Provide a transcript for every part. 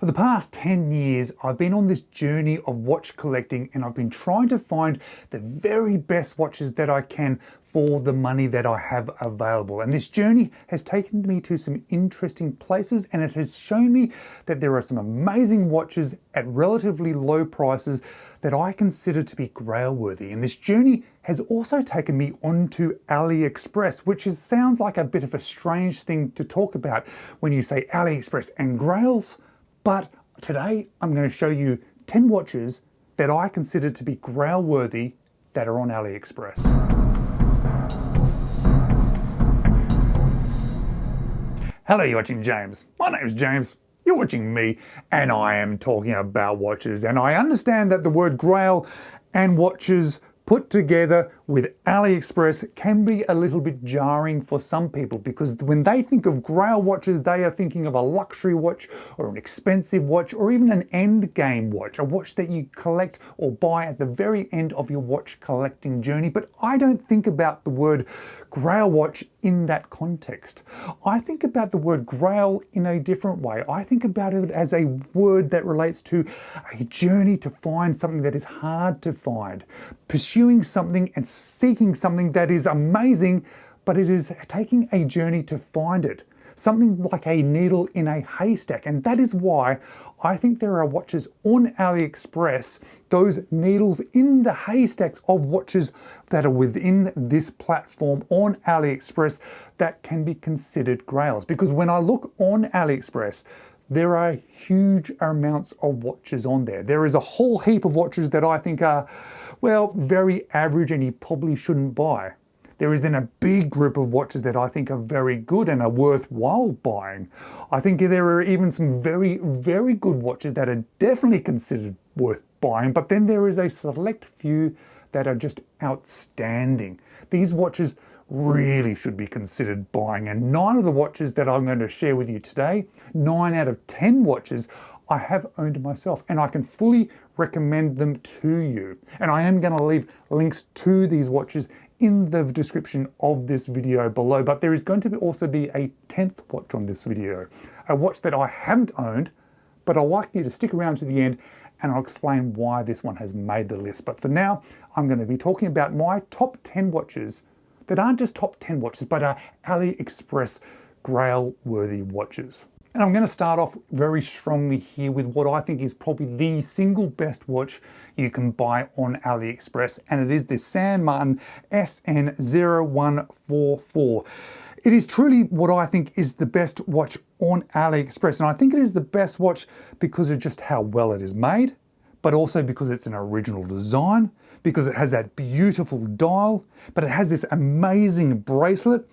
For the past 10 years, I've been on this journey of watch collecting, and I've been trying to find the very best watches that I can for the money that I have available. And this journey has taken me to some interesting places, and it has shown me that there are some amazing watches at relatively low prices that I consider to be Grail worthy. And this journey has also taken me onto Aliexpress, which sounds like a bit of a strange thing to talk about when you say Aliexpress and Grails. But today I'm going to show you 10 watches that I consider to be Grail worthy that are on Aliexpress. Hello, you're watching James. My name's James. You're watching me, and I am talking about watches. And I understand that the word Grail and watches put together with Aliexpress can be a little bit jarring for some people, because when they think of Grail watches, they are thinking of a luxury watch or an expensive watch or even an end game watch, a watch that you collect or buy at the very end of your watch collecting journey. But I don't think about the word Grail watch in that context. I think about the word Grail in a different way. I think about it as a word that relates to a journey to find something that is hard to find, pursuing something and seeking something that is amazing, but it is taking a journey to find it. Something like a needle in a haystack. And that is why I think there are watches on Aliexpress, those needles in the haystacks of watches that are within this platform on Aliexpress, that can be considered Grails. Because when I look on Aliexpress, there are huge amounts of watches on there. There is a whole heap of watches that I think are, well, very average and you probably shouldn't buy. There is then a big group of watches that I think are very good and are worthwhile buying. I think there are even some very, very good watches that are definitely considered worth buying, but then there is a select few that are just outstanding. These watches really should be considered buying, and 9 of the watches that I'm going to share with you today, 9 out of 10 watches, I have owned myself, and I can fully recommend them to you. And I am going to leave links to these watches in the description of this video below, but there is going to also be a 10th watch on this video, a watch that I haven't owned, but I'd like you to stick around to the end and I'll explain why this one has made the list. But for now, I'm going to be talking about my top 10 watches that aren't just top 10 watches, but are Aliexpress Grail worthy watches. And I'm going to start off very strongly here with what I think is probably the single best watch you can buy on Aliexpress, and it is the Martin SN0144. It is truly what I think is the best watch on Aliexpress, and I think it is the best watch because of just how well it is made, but also because it's an original design, because it has that beautiful dial, but it has this amazing bracelet.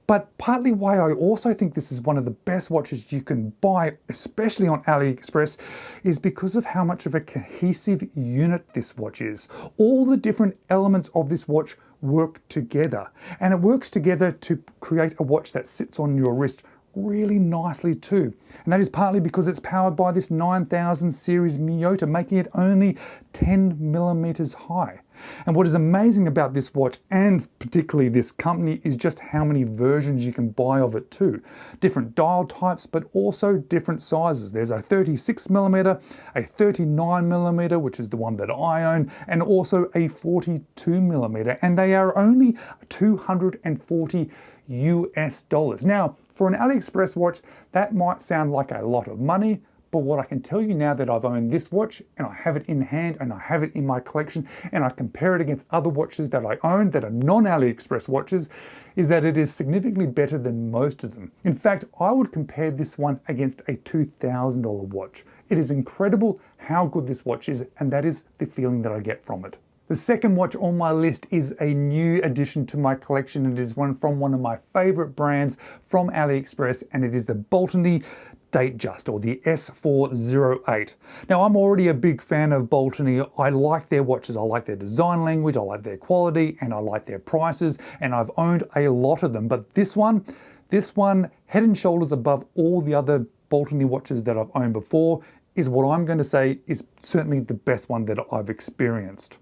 But partly why I also think this is one of the best watches you can buy, especially on Aliexpress, is because of how much of a cohesive unit this watch is. All the different elements of this watch work together, and it works together to create a watch that sits on your wrist really nicely too. And that is partly because it's powered by this 9000 series Miyota, making it only 10 millimeters high. And what is amazing about this watch, and particularly this company, is just how many versions you can buy of it too. Different dial types, but also different sizes. There's a 36 millimeter, a 39 millimeter, which is the one that I own, and also a 42 millimeter. And they are only $240 US. Now, for an Aliexpress watch, that might sound like a lot of money, but what I can tell you now that I've owned this watch and I have it in hand and I have it in my collection and I compare it against other watches that I own that are non-Aliexpress watches, is that it is significantly better than most of them. In fact, I would compare this one against a $2,000 watch. It is incredible how good this watch is, and that is the feeling that I get from it. The second watch on my list is a new addition to my collection. It is one from one of my favorite brands from Aliexpress, and it is the Baltany Datejust, or the S408. Now, I'm already a big fan of Baltany. I like their watches, I like their design language, I like their quality, and I like their prices, and I've owned a lot of them. But this one, head and shoulders above all the other Baltany watches that I've owned before, is what I'm going to say is certainly the best one that I've experienced.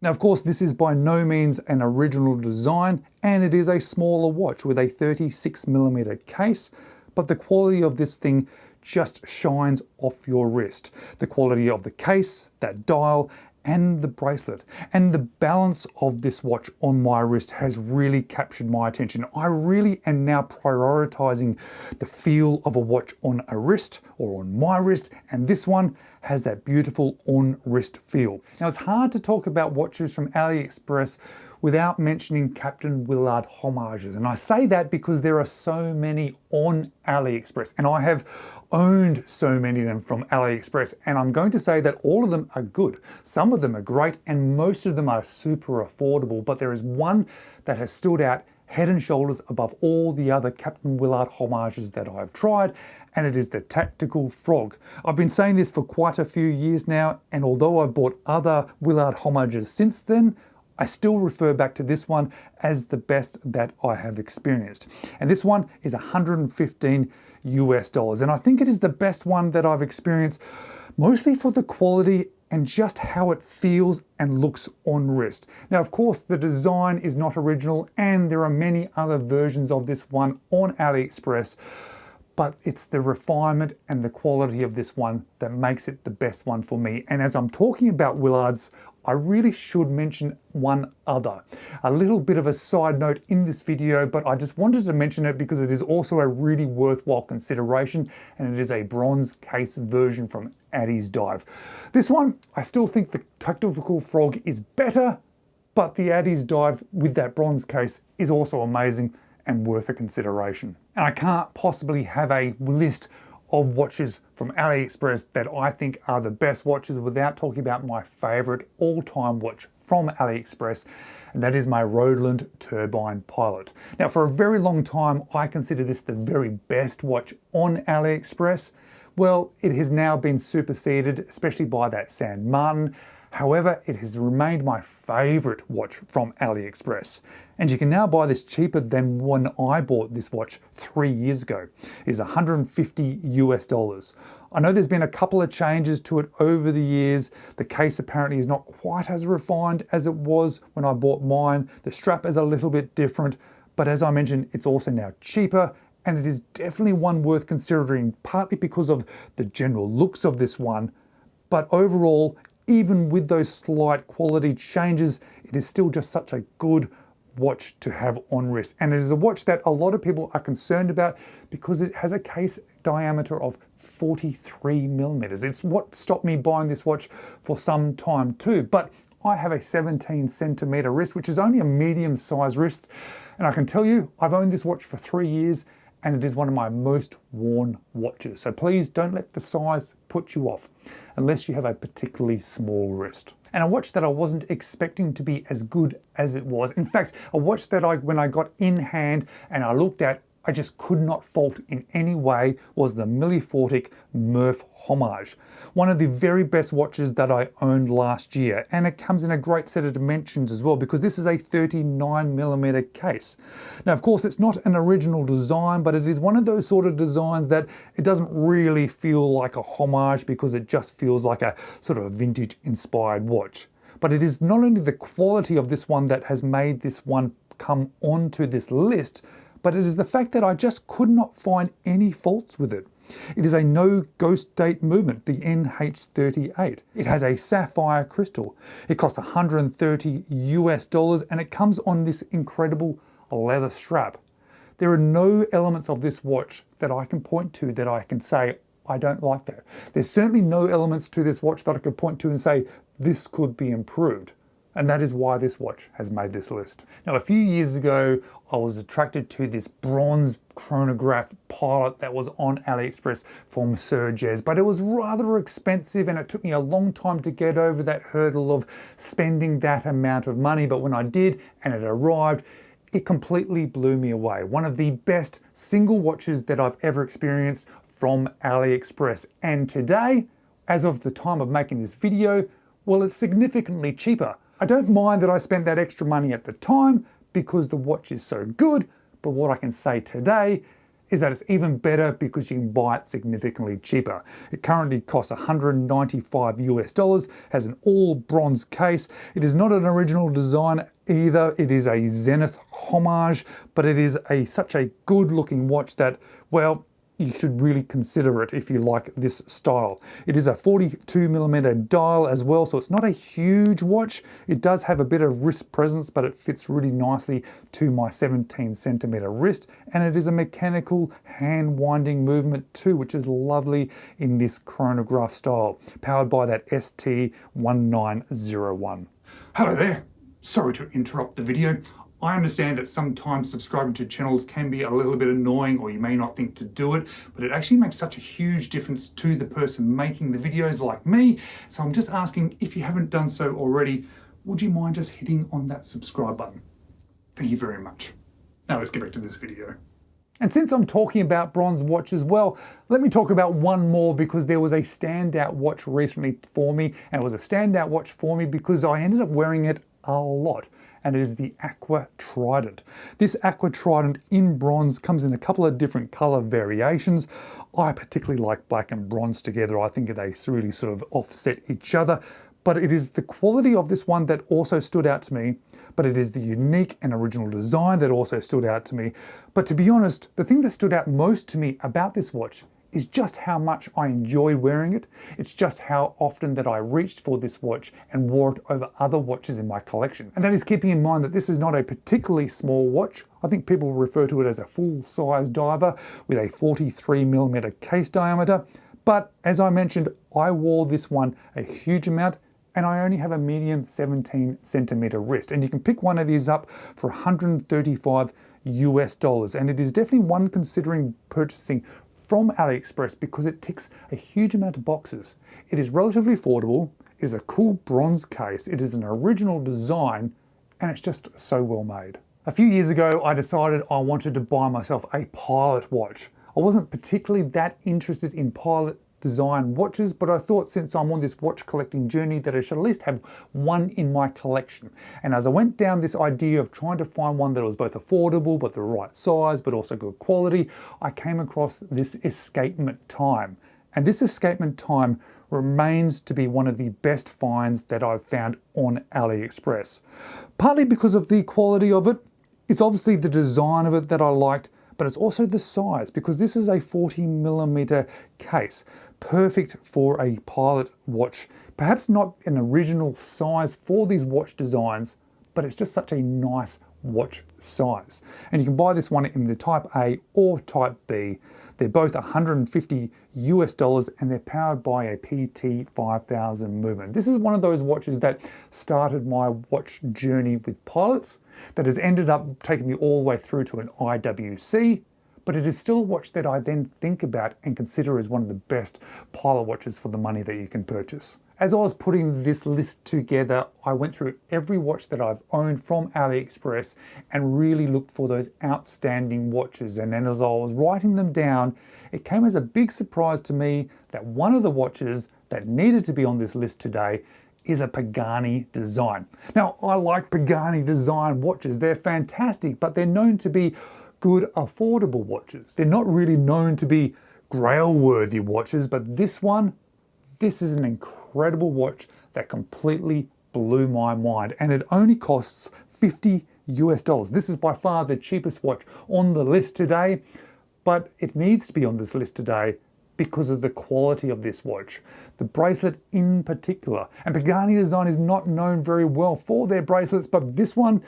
Now, of course, this is by no means an original design, and it is a smaller watch with a 36mm case, but the quality of this thing just shines off your wrist. The quality of the case, that dial, and the bracelet. And the balance of this watch on my wrist has really captured my attention. I really am now prioritizing the feel of a watch on a wrist or on my wrist, and this one has that beautiful on-wrist feel. Now, it's hard to talk about watches from AliExpress without mentioning Captain Willard homages. And I say that because there are so many on AliExpress, and I have owned so many of them from AliExpress, and I'm going to say that all of them are good. Some of them are great, and most of them are super affordable, but there is one that has stood out head and shoulders above all the other Captain Willard homages that I've tried, and it is the Tactical Frog. I've been saying this for quite a few years now, and although I've bought other Willard homages since then, I still refer back to this one as the best that I have experienced. And this one is $115 US, and I think it is the best one that I've experienced, mostly for the quality and just how it feels and looks on wrist. Now, of course, the design is not original, and there are many other versions of this one on AliExpress, but it's the refinement and the quality of this one that makes it the best one for me. And as I'm talking about Willards, I really should mention one other. A little bit of a side note in this video, but I just wanted to mention it because it is also a really worthwhile consideration, and it is a bronze case version from Addiesdive. This one, I still think the Tactical Frog is better, but the Addiesdive with that bronze case is also amazing and worth a consideration. And I can't possibly have a list of watches from AliExpress that I think are the best watches without talking about my favorite all-time watch from AliExpress, and that is my Hruodland Turbine Pilot. Now, for a very long time, I consider this the very best watch on AliExpress. Well, it has now been superseded, especially by that San Martin. However, it has remained my favorite watch from AliExpress. And you can now buy this cheaper than when I bought this watch 3 years ago. It is $150 US. I know there's been a couple of changes to it over the years. The case apparently is not quite as refined as it was when I bought mine. The strap is a little bit different, but as I mentioned, it's also now cheaper, and it is definitely one worth considering, partly because of the general looks of this one, but overall, even with those slight quality changes, it is still just such a good watch to have on wrist. And it is a watch that a lot of people are concerned about because it has a case diameter of 43 millimeters. It's what stopped me buying this watch for some time too. But I have a 17 centimeter wrist, which is only a medium size wrist. And I can tell you, I've owned this watch for 3 years, and it is one of my most worn watches. So please don't let the size put you off, unless you have a particularly small wrist. And a watch that I wasn't expecting to be as good as it was. In fact, a watch that when I got in hand and I looked at, I just could not fault in any way, was the Milifortic Murph homage. One of the very best watches that I owned last year, and it comes in a great set of dimensions as well, because this is a 39mm case. Now, of course, it's not an original design, but it is one of those sort of designs that it doesn't really feel like a homage, because it just feels like a sort of a vintage inspired watch. But it is not only the quality of this one that has made this one come onto this list, but it is the fact that I just could not find any faults with it. It is a no ghost date movement, the NH38. It has a sapphire crystal. It costs $130 US, and it comes on this incredible leather strap. There are no elements of this watch that I can point to that I can say, I don't like that. There's certainly no elements to this watch that I could point to and say, this could be improved. And that is why this watch has made this list. Now, a few years ago, I was attracted to this bronze chronograph pilot that was on AliExpress from Sugess, but it was rather expensive, and it took me a long time to get over that hurdle of spending that amount of money. But when I did and it arrived, it completely blew me away. One of the best single watches that I've ever experienced from AliExpress. And today, as of the time of making this video, well, it's significantly cheaper. I don't mind that I spent that extra money at the time because the watch is so good, but what I can say today is that it's even better because you can buy it significantly cheaper. It currently costs $195 US, has an all bronze case. It is not an original design either. It is a Zenith homage, but it is such a good looking watch that, well, you should really consider it if you like this style. It is a 42mm dial as well, so it's not a huge watch. It does have a bit of wrist presence, but it fits really nicely to my 17cm wrist, and it is a mechanical hand winding movement too, which is lovely in this chronograph style, powered by that ST1901. Hello there. Sorry to interrupt the video. I understand that sometimes subscribing to channels can be a little bit annoying, or you may not think to do it, but it actually makes such a huge difference to the person making the videos like me. So I'm just asking, if you haven't done so already, would you mind just hitting on that subscribe button? Thank you very much. Now let's get back to this video. And since I'm talking about bronze watches, well, let me talk about one more, because there was a standout watch recently for me, and it was a standout watch for me because I ended up wearing it a lot, and it is the Aquatrident. This Aquatrident in bronze comes in a couple of different color variations. I particularly like black and bronze together. I think they really sort of offset each other, but it is the quality of this one that also stood out to me, but it is the unique and original design that also stood out to me. But to be honest, the thing that stood out most to me about this watch is just how much I enjoy wearing it. It's just how often that I reached for this watch and wore it over other watches in my collection. And that is keeping in mind that this is not a particularly small watch. I think people refer to it as a full-size diver with a 43mm case diameter. But as I mentioned, I wore this one a huge amount, and I only have a medium 17cm wrist. And you can pick one of these up for $135 US. And it is definitely one considering purchasing from Aliexpress because it ticks a huge amount of boxes. It is relatively affordable, it is a cool bronze case, it is an original design, and it's just so well made. A few years ago, I decided I wanted to buy myself a pilot watch. I wasn't particularly that interested in pilot design watches, but I thought since I'm on this watch collecting journey that I should at least have one in my collection. And as I went down this idea of trying to find one that was both affordable but the right size but also good quality, I came across this Escapement Time. And this Escapement Time remains to be one of the best finds that I've found on AliExpress. Partly because of the quality of it. It's obviously the design of it that I liked, but it's also the size, because this is a 40mm case, perfect for a pilot watch. Perhaps not an original size for these watch designs, but it's just such a nice watch size. And you can buy this one in the Type A or Type B. They're both $150 US, and they're powered by a PT5000 movement. This is one of those watches that started my watch journey with pilots, that has ended up taking me all the way through to an IWC, but it is still a watch that I then think about and consider as one of the best pilot watches for the money that you can purchase. As I was putting this list together, I went through every watch that I've owned from AliExpress and really looked for those outstanding watches. And then as I was writing them down, it came as a big surprise to me that one of the watches that needed to be on this list today is a Pagani design. Now, I like Pagani design watches. They're fantastic, but they're known to be good, affordable watches. They're not really known to be Grail-worthy watches, but this is an incredible watch that completely blew my mind, and it only costs $50 US. This is by far the cheapest watch on the list today, but it needs to be on this list today because of the quality of this watch, the bracelet in particular. And Pagani design is not known very well for their bracelets, but this one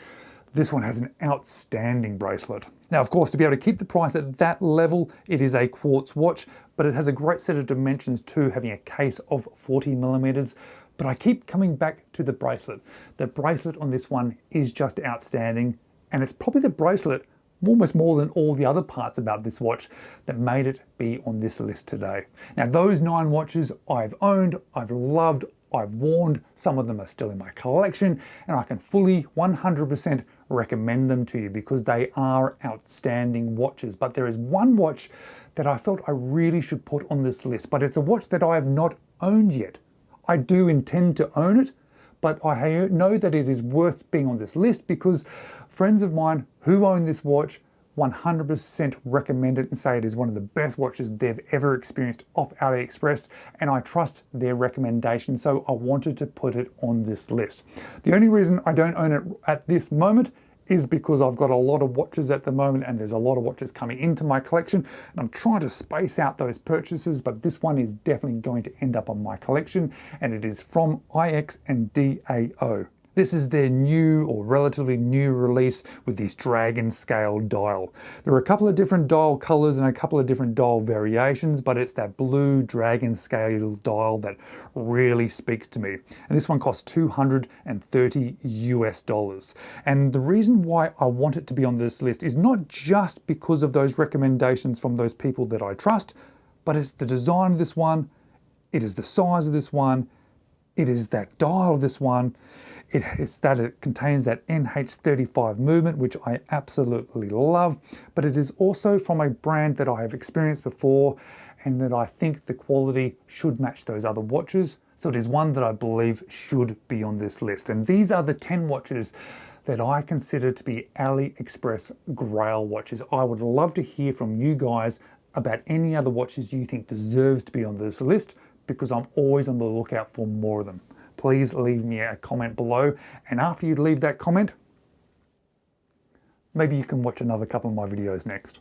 has an outstanding bracelet. Now, of course, to be able to keep the price at that level, it is a quartz watch, but it has a great set of dimensions too, having a case of 40mm. But I keep coming back to the bracelet. The bracelet on this one is just outstanding, and it's probably the bracelet, almost more than all the other parts about this watch, that made it be on this list today. Now, those 9 watches I've owned, I've loved, I've worn, some of them are still in my collection, and I can fully 100% recommend them to you because they are outstanding watches. But there is one watch that I felt I really should put on this list, but it's a watch that I have not owned yet. I do intend to own it, but I know that it is worth being on this list because friends of mine who own this watch 100% recommend it and say it is one of the best watches they've ever experienced off AliExpress, and I trust their recommendation, so I wanted to put it on this list. The only reason I don't own it at this moment is because I've got a lot of watches at the moment and there's a lot of watches coming into my collection, and I'm trying to space out those purchases, but this one is definitely going to end up on my collection, and it is from IX&DAO. This is their new or relatively new release with this dragon scale dial. There are a couple of different dial colors and a couple of different dial variations, but it's that blue dragon scale dial that really speaks to me. And this one costs $230 US. And the reason why I want it to be on this list is not just because of those recommendations from those people that I trust, but it's the design of this one, it is the size of this one, it is that dial of this one. It's that it contains that NH35 movement, which I absolutely love, but it is also from a brand that I have experienced before and that I think the quality should match those other watches. So it is one that I believe should be on this list. And these are the 10 watches that I consider to be Aliexpress Grail watches. I would love to hear from you guys about any other watches you think deserves to be on this list, because I'm always on the lookout for more of them. Please leave me a comment below, and after you leave that comment, maybe you can watch another couple of my videos next.